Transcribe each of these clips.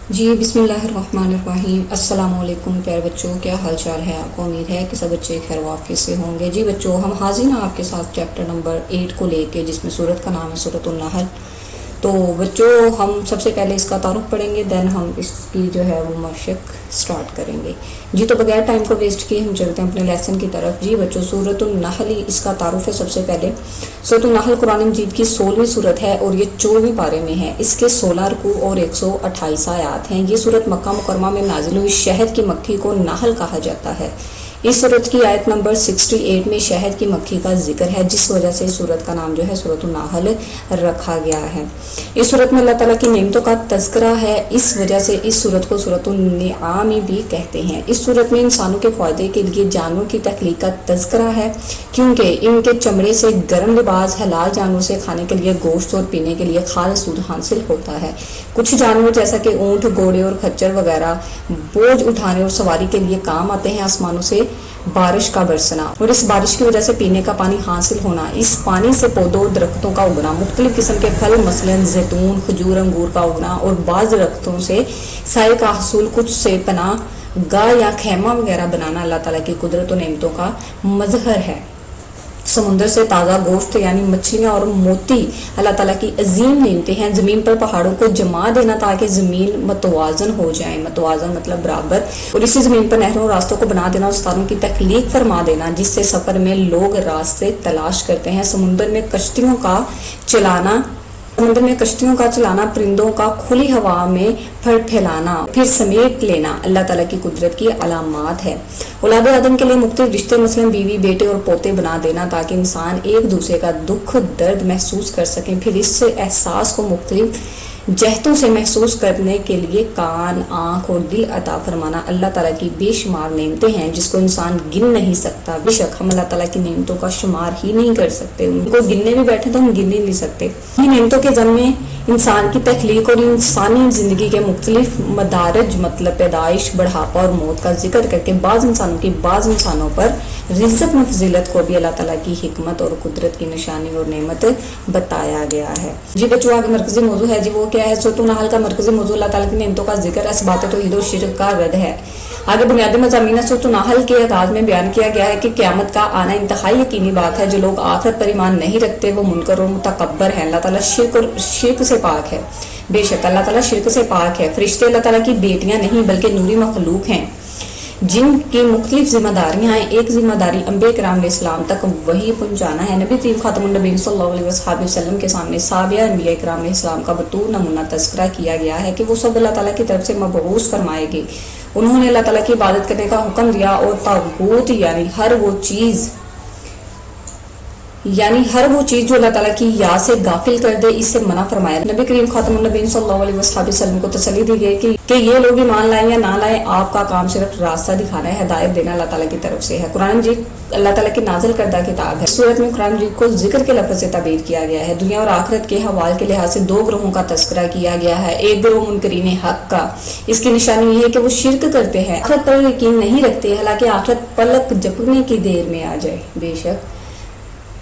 جی بسم اللہ الرحمن الرحیم۔ السلام علیکم پیارے بچوں، کیا حال چال ہے؟ آپ کو امید ہے کہ سب بچے خیر و عافیت سے ہوں گے۔ جی بچوں، ہم حاضر ہیں آپ کے ساتھ چیپٹر نمبر 8 کو لے کے، جس میں سورت کا نام ہے سورۃ النحل۔ تو بچوں، ہم سب سے پہلے اس کا تعارف پڑھیں گے، دین ہم اس کی جو ہے وہ مشق سٹارٹ کریں گے۔ جی تو بغیر ٹائم کو ویسٹ کیے ہم چلتے ہیں اپنے لیسن کی طرف۔ جی بچوں، سورۃ النحل اس کا تعارف ہے سب سے پہلے۔ سورۃ النحل قرآن مجید کی 16ویں سورت ہے اور یہ 14ویں پارے میں ہے۔ اس کے 16 رکوع اور 128 آیات ہیں۔ یہ سورت مکہ مکرمہ میں نازل ہوئی۔ شہد کی مکھی کو نحل کہا جاتا ہے۔ اس سورت کی آیت نمبر 68 میں شہد کی مکھی کا ذکر ہے، جس وجہ سے اس سورت کا نام جو ہے سورۃ النحل رکھا گیا ہے۔ اس سورت میں اللہ تعالیٰ کی نعمتوں کا تذکرہ ہے، اس وجہ سے اس سورت کو سورۃ النعام بھی کہتے ہیں۔ اس سورت میں انسانوں کے فائدے کے لیے جانوروں کی تخلیق کا تذکرہ ہے، کیونکہ ان کے چمڑے سے گرم لباس، حلال جانوروں سے کھانے کے لیے گوشت اور پینے کے لیے خالص دودھ حاصل ہوتا ہے۔ کچھ جانور جیسا کہ اونٹ، گھوڑے اور خچر وغیرہ بوجھ اٹھانے اور سواری کے لیے کام آتے ہیں۔ آسمانوں سے بارش کا برسنا اور اس بارش کی وجہ سے پینے کا پانی حاصل ہونا، اس پانی سے پودوں درختوں کا اگنا، مختلف قسم کے پھل مثلاً زیتون، کھجور، انگور کا اگنا اور بعض درختوں سے سائے کا حصول، کچھ سے پناہ گاہ یا خیمہ وغیرہ بنانا اللہ تعالیٰ کی قدرت و نعمتوں کا مظہر ہے۔ سمندر سے تازہ گوشت یعنی مچھلیاں اور موتی اللہ تعالیٰ کی عظیم نعمتیں ہیں۔ زمین پر پہاڑوں کو جما دینا تاکہ زمین متوازن ہو جائے، متوازن مطلب برابر، اور اسی زمین پر نہروں اور راستوں کو بنا دینا اور ستاروں کی تخلیق فرما دینا، جس سے سفر میں لوگ راستے تلاش کرتے ہیں۔ سمندر میں کشتیوں کا چلانا، پرندوں کا کھلی ہوا میں پھر پھیلانا، پھر سمیٹ لینا اللہ تعالیٰ کی قدرت کی علامات ہے۔ اولاد آدم کے لیے مختلف رشتے مثلاً بیوی، بیٹے اور پوتے بنا دینا تاکہ انسان ایک دوسرے کا دکھ درد محسوس کر سکیں، پھر اس احساس کو مختلف جہتوں سے محسوس کرنے کے لیے کان، آنکھ اور دل عطا فرمانا اللہ تعالیٰ کی بے شمار نعمتیں ہیں، جس کو انسان گن نہیں سکتا۔ بے شک ہم اللہ تعالیٰ کی نعمتوں کا شمار ہی نہیں کر سکتے، ان کو گننے بھی بیٹھے تو ہم گن ہی نہیں سکتے۔ ان نعمتوں کے ضمن میں انسان کی تخلیق اور انسانی زندگی کے مختلف مدارج مطلب پیدائش، بڑھاپا اور موت کا ذکر کر کے بعض انسانوں پر رزق میں فضیلت کو بھی اللہ تعالیٰ کی حکمت اور قدرت کی نشانی اور نعمت بتایا گیا ہے۔ جی بچوں، آگے مرکزی موضوع ہے، جی وہ کیا ہے؟ سورۃ النحل کا مرکزی موضوع اللہ تعالیٰ کی نعمتوں کا ذکر، اثبات توحید و شرک کا رد ہے۔ آگے بنیادی مضامین سورۃ النحل کے آغاز میں بیان کیا گیا ہے کہ قیامت کا آنا انتہائی یقینی بات ہے۔ جو لوگ آخرت پر ایمان نہیں رکھتے وہ منکر اور متکبر ہیں۔ اللہ تعالیٰ شرک سے پاک ہے۔ بے شک اللہ تعالیٰ شرک سے پاک ہے۔ فرشتے اللہ تعالیٰ کی بیٹیاں نہیں بلکہ نوری مخلوق ہیں، جن کی مختلف ذمہ داریاں ہیں۔ ایک ذمہ داری انبیاء کرام علیہ السلام تک وحی پہنچانا ہے۔ نبی کریم خاتم النبیین صلی اللہ علیہ وسلم کے سامنے سابقہ انبیاء کرام علیہ السلام کا بطور نمونہ تذکرہ کیا گیا ہے کہ وہ سب اللہ تعالیٰ کی طرف سے مبعوث فرمائے گئے۔ انہوں نے اللہ تعالیٰ کی عبادت کرنے کا حکم دیا اور طاغوت یعنی ہر وہ چیز جو اللہ تعالیٰ کی یاد سے غافل کر دے، اس سے منع فرمایا۔ نبی کریم خاتم النبیین صلی اللہ علیہ وسلم کو تسلی دی گئی کہ یہ لوگ ایمان لائیں یا نہ لائیں، آپ کا کام صرف راستہ دکھانا ہے، ہدایت دینا اللہ تعالیٰ کی طرف سے ہے۔ قرآن مجید اللہ تعالیٰ کی نازل کردہ کتاب ہے۔ اس صورت میں قرآن مجید کو ذکر کے لفظ سے تعبیر کیا گیا ہے۔ دنیا اور آخرت کے حوال کے لحاظ سے دو گروہوں کا تذکرہ کیا گیا ہے۔ ایک گروہ منکرین حق کا، اس کی نشانی یہ ہے کہ وہ شرک کرتے ہیں، آخرت پر یقین نہیں رکھتے، حالانکہ آخرت پلک جھپکنے کی دیر میں آ جائے۔ بے شک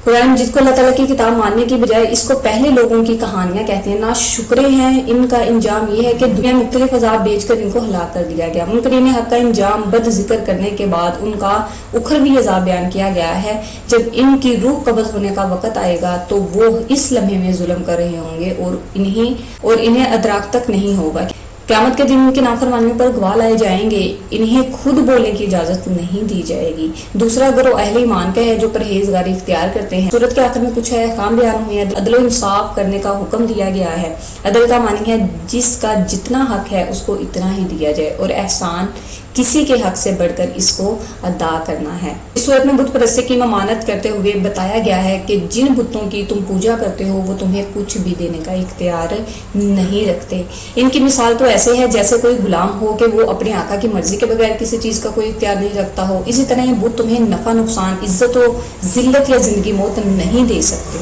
قرآن مجید کو اللہ تعالیٰ کی کتاب ماننے کی بجائے اس کو پہلے لوگوں کی کہانیاں کہتے ہیں۔ ناشکرے ہیں، ان کا انجام یہ ہے کہ دنیا میں مختلف عذاب بیچ کر ان کو ہلاک کر دیا گیا۔ منکرین حق کا انجام بد ذکر کرنے کے بعد ان کا اخروی عذاب بیان کیا گیا ہے۔ جب ان کی روح قبض ہونے کا وقت آئے گا تو وہ اس لمحے میں ظلم کر رہے ہوں گے اور انہیں ادراک تک نہیں ہوگا۔ قیامت کے دن ان کی نافرمانیوں پر گواہ لائے جائیں گے، انہیں خود بولنے کی اجازت نہیں دی جائے گی۔ دوسرا گروہ اہل ایمان کا ہے جو پرہیزگاری اختیار کرتے ہیں۔ سورت کے آخر میں کچھ احکام بیان ہوئے ہیں۔ عدل و انصاف کرنے کا حکم دیا گیا ہے۔ عدل کا معنی ہے جس کا جتنا حق ہے اس کو اتنا ہی دیا جائے، اور احسان کسی کے حق سے بڑھ کر اس کو ادا کرنا ہے۔ اس صورت میں بت پرستی کی ممانعت کرتے ہوئے بتایا گیا ہے کہ جن بتوں کی تم پوجا کرتے ہو وہ تمہیں کچھ بھی دینے کا اختیار نہیں رکھتے۔ ان کی مثال تو ایسے ہے جیسے کوئی غلام ہو کہ وہ اپنے آقا کی مرضی کے بغیر کسی چیز کا کوئی اختیار نہیں رکھتا ہو۔ اسی طرح یہ بت تمہیں نفع نقصان، عزت و ذلت یا زندگی موت نہیں دے سکتے۔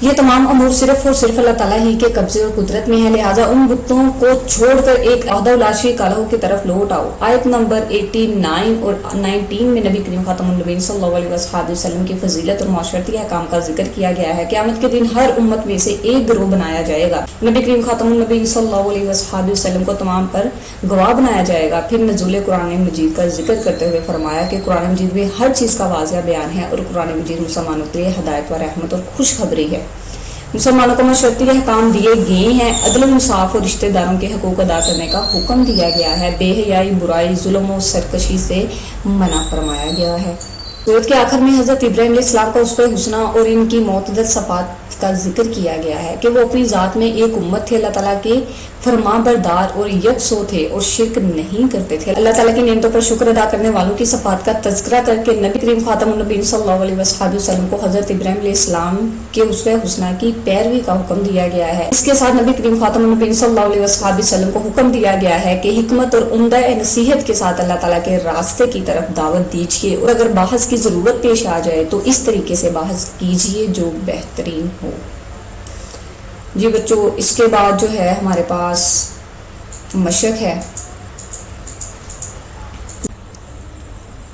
یہ تمام امور صرف اور صرف اللہ تعالیٰ ہی کے قبضے اور قدرت میں ہے، لہٰذا ان بتوں کو چھوڑ کر ایک وحدہ لا شریک له کی طرف لوٹ آؤ۔ آیت نمبر 89 اور 19 میں نبی کریم خاتم النبیین صلی اللہ علیہ وسلم کی فضیلت اور معاشرتی احکام کا ذکر کیا گیا ہے۔ قیامت کے دن ہر امت میں سے ایک گروہ بنایا جائے گا، نبی کریم خاتم النبیین صلی اللہ علیہ وسلم کو تمام پر گواہ بنایا جائے گا۔ پھر نزول قرآن مجید کا ذکر کرتے ہوئے فرمایا کہ قرآن مجید میں ہر چیز کا واضح بیان ہے اور قرآن مجید مسلمانوں کے لیے ہدایت و رحمت اور خوشخبری ہے۔ مسلمانوں کو معاشرتی احکام دیے گئے ہیں، عدل و انصاف اور رشتہ داروں کے حقوق ادا کرنے کا حکم دیا گیا ہے، بے حیائی، برائی، ظلم و سرکشی سے منع فرمایا گیا ہے۔ سورت کے آخر میں حضرت ابراہیم علیہ السلام کا اسوہ حسنہ اور ان کی معتدل صفات کا ذکر کیا گیا ہے کہ وہ اپنی ذات میں ایک امت تھے، اللہ تعالیٰ کے فرما بردار اور یکسو تھے اور شرک نہیں کرتے تھے۔ اللہ تعالیٰ کی نعمتوں پر شکر ادا کرنے والوں کی صفات کا تذکرہ کر کے نبی کریم خاتم النبیین صلی اللہ علیہ وسلم کو حضرت ابراہیم علیہ السلام کے اسوہ حسنہ کی پیروی کا حکم دیا گیا ہے۔ اس کے ساتھ نبی کریم خاتم النبیین صلی اللہ علیہ وسلم کو حکم دیا گیا ہے کہ حکمت اور عمدہ نصیحت کے ساتھ اللہ تعالیٰ کے راستے کی طرف دعوت دیجیے، اور اگر بحث کی ضرورت پیش آ جائے تو اس طریقے سے بحث کیجیے جو بہترین ہو۔ جی بچوں، اس کے بعد جو ہے ہمارے پاس مشق ہے۔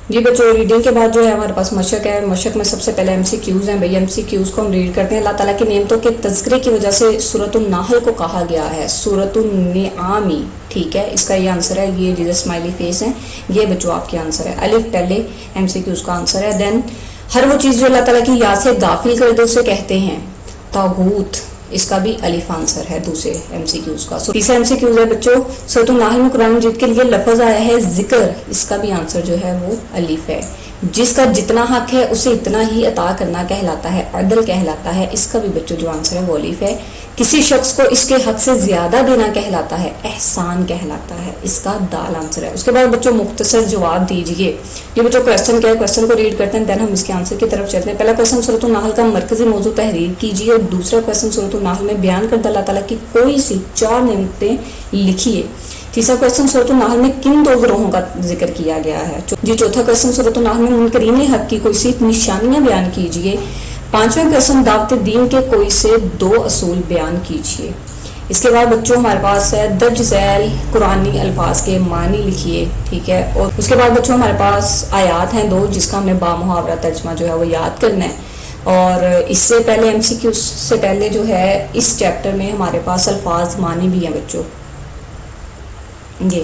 جی بچوں، ریڈنگ کے بعد جو ہے ہمارے پاس مشق ہے۔ مشق میں سب سے پہلے ایم سی کیوز ہیں۔ بھئی ایم سی کیوز کو ہم ریڈ کرتے ہیں۔ اللہ تعالیٰ کی نعمتوں کے تذکرے کی وجہ سے سورۃ النحل کو کہا گیا ہے سورۃ النعام، ٹھیک ہے، اس کا یہ آنسر ہے۔ یہ جو اسمائلی فیس ہیں یہ بچوں آپ کے آنسر ہے۔ الف پہلے ایم سی کیوز کا آنسر ہے۔ دین ہر وہ چیز جو اللہ تعالیٰ کی یاد سے داخل کر دے اسے کہتے ہیں طاغوت، اس کا بھی الف آنسر ہے دوسرے ایم سی کیوز کا۔ تیسرا ایم سی کیوز ہے بچوں، سورۃ النحل میں قرآن مجید کے لیے لفظ آیا ہے ذکر، اس کا بھی آنسر جو ہے وہ الف ہے۔ جس کا جتنا حق ہے اسے اتنا ہی عطا کرنا کہلاتا ہے، عدل کہلاتا ہے، اس کا بھی بچوں جو آنسر ہے وہ الف ہے۔ کسی شخص کو اس کے حق سے زیادہ دینا کہلاتا ہے، احسان کہلاتا ہے، اس کا دال آنسر ہے۔ اس کے بعد بچوں مختصر جواب دیجئے۔ یہ بچوں کویسچن کیا ہے، کویسچن کو ریڈ کرتے ہیں دین ہم اس کے آنسر کی طرف چلتے ہیں۔ پہلا کویسچن سورۃ النحل کا مرکزی موضوع تحریر کیجیے، اور دوسرا کویسچن سورۃ النحل میں بیان کردہ اللہ تعالیٰ کی کوئی سی 4 نعمتیں لکھیے۔ تیسرا کویسچن سورۃ النحل میں کن 2 گروہوں کا ذکر کیا گیا ہے۔ جی چوتھا کویسچن سورۃ النحل میں منکرین حق کی کوئی سی نشانیاں بیان کیجیے۔ پانچواں کویسچن دعوت دین کے کوئی سے 2 اصول بیان کیجیے۔ اس کے بعد بچوں ہمارے پاس ہے درج ذیل قرآنی الفاظ کے معنی لکھیے، ٹھیک ہے۔ اور اس کے بعد بچوں ہمارے پاس آیات ہیں 2 جس کا ہم نے بامحاورہ ترجمہ جو ہے وہ یاد کرنا ہے۔ اور اس سے پہلے ایم سی کیو سے پہلے جو ہے اس چیپٹر میں ہمارے پاس الفاظ معنی بھی ہیں بچوں، یہ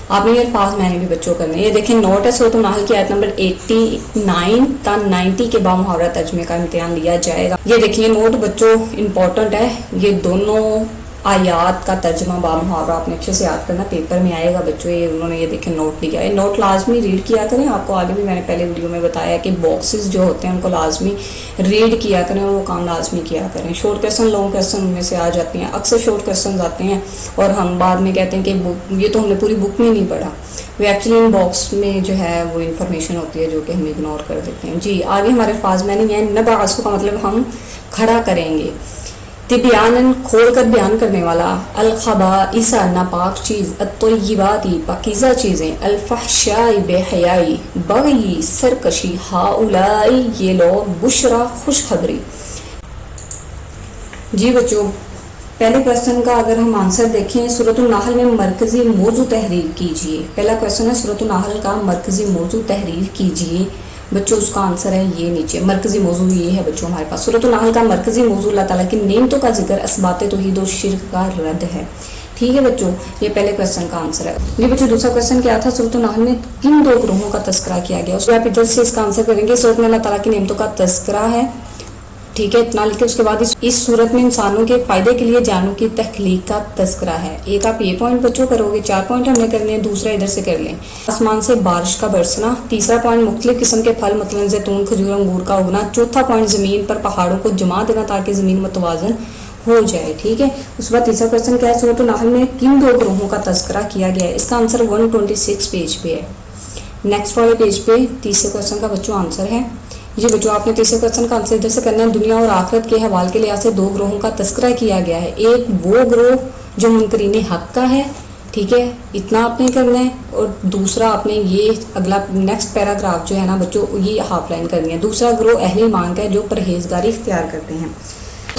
آپ نے یہ الفاظ میں نے بھی بچوں کرنے ہیں۔ یہ دیکھیں نوٹ ہے سورۃ النحل کی آیت نمبر 89 تا 90 کے بامحاورہ ترجمے کا امتحان لیا جائے گا۔ یہ دیکھیں نوٹ بچوں امپورٹنٹ ہے، یہ دونوں آیات کا ترجمہ بامحاورہ آپ نے اچھے سے یاد کرنا، پیپر میں آئے گا بچوں۔ یہ انہوں نے یہ دیکھیں نوٹ لیا ہے، نوٹ لازمی ریڈ کیا کریں۔ آپ کو آگے بھی میں نے پہلے ویڈیو میں بتایا کہ باکسز جو ہوتے ہیں ان کو لازمی ریڈ کیا کریں اور وہ کام لازمی کیا کریں۔ شارٹ کویسچن لانگ کویسچن ان میں سے آ جاتے ہیں، اکثر شارٹ کویسچنز آتے ہیں اور ہم بعد میں کہتے ہیں کہ یہ تو ہم نے پوری بک میں نہیں پڑھا، وہ ایکچولی ان باکس میں جو ہے وہ انفارمیشن ہوتی ہے جو کہ ہم اگنور کر دیتے ہیں۔ جی آگے ہمارے الفاظ میں نہیں ہے، نبعث کا مطلب ہم کھڑا کریں گے، تبیانن کھول کر بیان کرنے والا، الخبائث ناپاک چیز، الطیبات پاکیزہ چیزیں، الفحشاء بے حیائی، بغی سرکشی، ہؤلاء یہ لوگ، بشرا خوشخبری۔ جی بچوں پہلے کویسچن کا اگر ہم آنسر دیکھیں سورۃ النحل میں مرکزی موضوع تحریر کیجیے۔ پہلا کویسچن ہے سورۃ النحل کا مرکزی موضوع تحریر کیجیے بچوں، اس کا آنسر ہے یہ نیچے، مرکزی موضوع یہ ہے بچوں ہمارے پاس۔ سورۃ النحل کا مرکزی موضوع اللہ تعالیٰ کی نعمتوں کا ذکر، اثبات توحید و شرک کا رد ہے، ٹھیک ہے بچوں، یہ پہلے کویسچن کا آنسر ہے۔ یہ بچوں دوسرا کویسچن کیا تھا، سورۃ النحل میں کن 2 گروہوں کا تذکرہ کیا گیا، اس کو آپ ادھر سے اس کا آنسر کریں گے۔ سورۃ میں اللہ تعالیٰ کی نعمتوں کا تذکرہ ہے، ٹھیک ہے، اتنا لکھے۔ اس کے بعد اس صورت میں انسانوں کے فائدے کے لیے جانوں کی تخلیق کا تذکرہ ہے۔ ایک آپ یہ پوائنٹ بچوں کرو گے، 4 پوائنٹ ہم نے کرنے ہیں، دوسرا ادھر سے کر لیں، آسمان سے بارش کا برسنا۔ تیسرا پوائنٹ مختلف قسم کے پھل مثلاً زیتون، کھجور، انگور کا اگنا۔ چوتھا پوائنٹ زمین پر پہاڑوں کو جما دینا تاکہ زمین متوازن ہو جائے، ٹھیک ہے۔ اس کے بعد تیسرا کویسچن کیا ہے، سورۃ النحل میں کن 2 گروہوں کا تذکرہ کیا گیا ہے، اس کا آنسر 126 پیج پہ ہے۔ نیکسٹ والے پیج پہ تیسرے کویسچن کا بچوں آنسر ہے۔ جی بچوں آپ نے تیسرے کویسچن کا آنسر ادھر سے کرنا ہے۔ دنیا اور آخرت کے حوال کے لحاظ سے 2 گروہوں کا تذکرہ کیا گیا ہے، ایک وہ گروہ جو منکرین حق کا ہے، ٹھیک ہے، اتنا آپ نے کرنا ہے، اور دوسرا آپ نے یہ اگلا نیکسٹ پیراگراف جو ہے نا بچوں یہ ہاف لائن کرنی ہے۔ دوسرا گروہ اہل ایمان کا ہے جو پرہیزگاری اختیار کرتے ہیں۔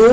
2